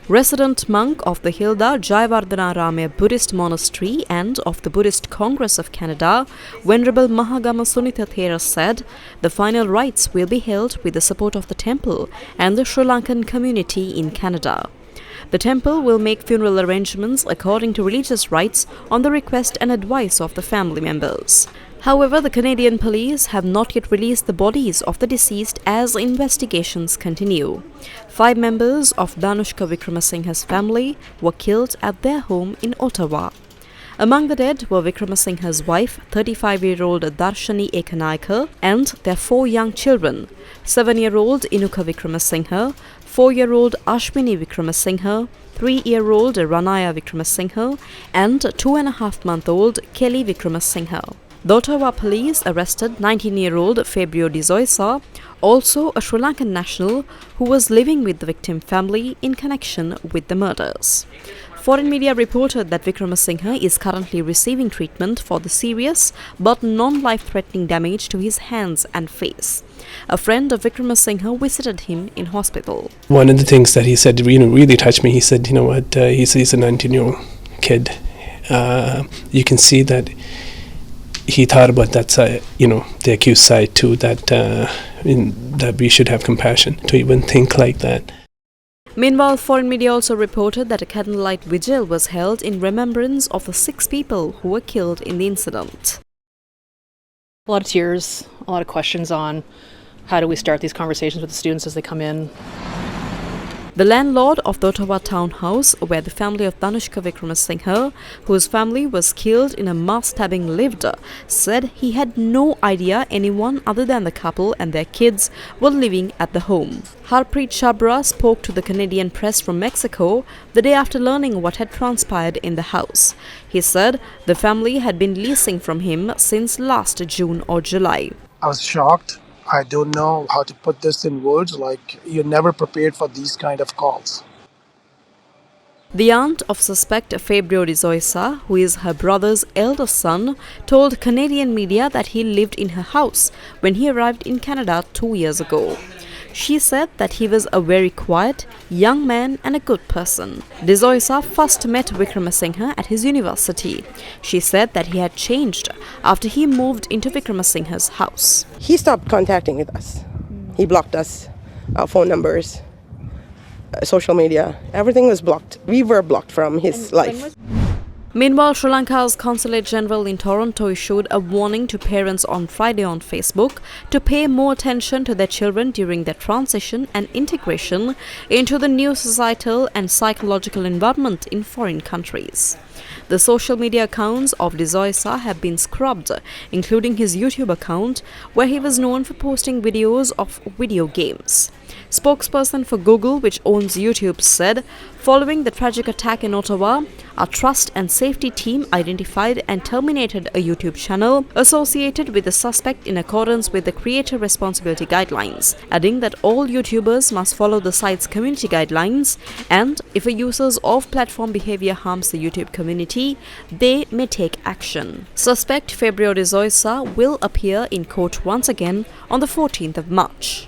Resident monk of the Hilda Jayavardhanarama Buddhist Monastery and of the Buddhist Congress of Canada, Venerable Mahagama Sunitha Thera said the final rites will be held with the support of the temple and the Sri Lankan community in Canada. The temple will make funeral arrangements according to religious rites on the request and advice of the family members. However, the Canadian police have not yet released the bodies of the deceased as investigations continue. 5 members of Dhanushka Wickramasinghe's family were killed at their home in Ottawa. Among the dead were Wickramasinghe's wife, 35-year-old Darshani Ekanayake, and their 4 young children, 7-year-old Inuka Wickramasinghe, 4-year-old Ashwini Wickramasinghe, 3-year-old Ranaya Wickramasinghe, and 2.5-month-old Kelly Wickramasinghe. The Ottawa police arrested 19-year-old Fabio De Zoisa, also a Sri Lankan national who was living with the victim family in connection with the murders. Foreign media reported that Wickramasinghe is currently receiving treatment for the serious but non-life-threatening damage to his hands and face. A friend of Wickramasinghe visited him in hospital. One of the things that he said really touched me. He said, he's a 19-year-old kid. You can see that he thought about that side, the accused side too, that we should have compassion to even think like that. Meanwhile, foreign media also reported that a candlelight vigil was held in remembrance of the 6 people who were killed in the incident. A lot of tears, a lot of questions on how do we start these conversations with the students as they come in. The landlord of the Ottawa townhouse, where the family of Dhanushka Wickramasinghe, whose family was killed in a mass stabbing, lived, said he had no idea anyone other than the couple and their kids were living at the home. Harpreet Chabra spoke to the Canadian press from Mexico the day after learning what had transpired in the house. He said the family had been leasing from him since last June or July. I was shocked. I don't know how to put this in words, you're never prepared for these kind of calls. The aunt of suspect Fabio De Zoisa, who is her brother's eldest son, told Canadian media that he lived in her house when he arrived in Canada 2 years ago. She said that he was a very quiet, young man and a good person. De Zoisa first met Wickramasinghe at his university. She said that he had changed after he moved into Wickramasinghe's house. He stopped contacting with us. He blocked us, our phone numbers, social media. Everything was blocked. We were blocked from his life. Meanwhile, Sri Lanka's Consulate General in Toronto issued a warning to parents on Friday on Facebook to pay more attention to their children during their transition and integration into the new societal and psychological environment in foreign countries. The social media accounts of De Zoisa have been scrubbed, including his YouTube account, where he was known for posting videos of video games. Spokesperson for Google, which owns YouTube, said, following the tragic attack in Ottawa, our trust and safety team identified and terminated a YouTube channel associated with the suspect in accordance with the Creator Responsibility Guidelines, adding that all YouTubers must follow the site's community guidelines, and if a user's off-platform behavior harms the YouTube community, they may take action. Suspect Fabio De Zoisa will appear in court once again on the 14th of March.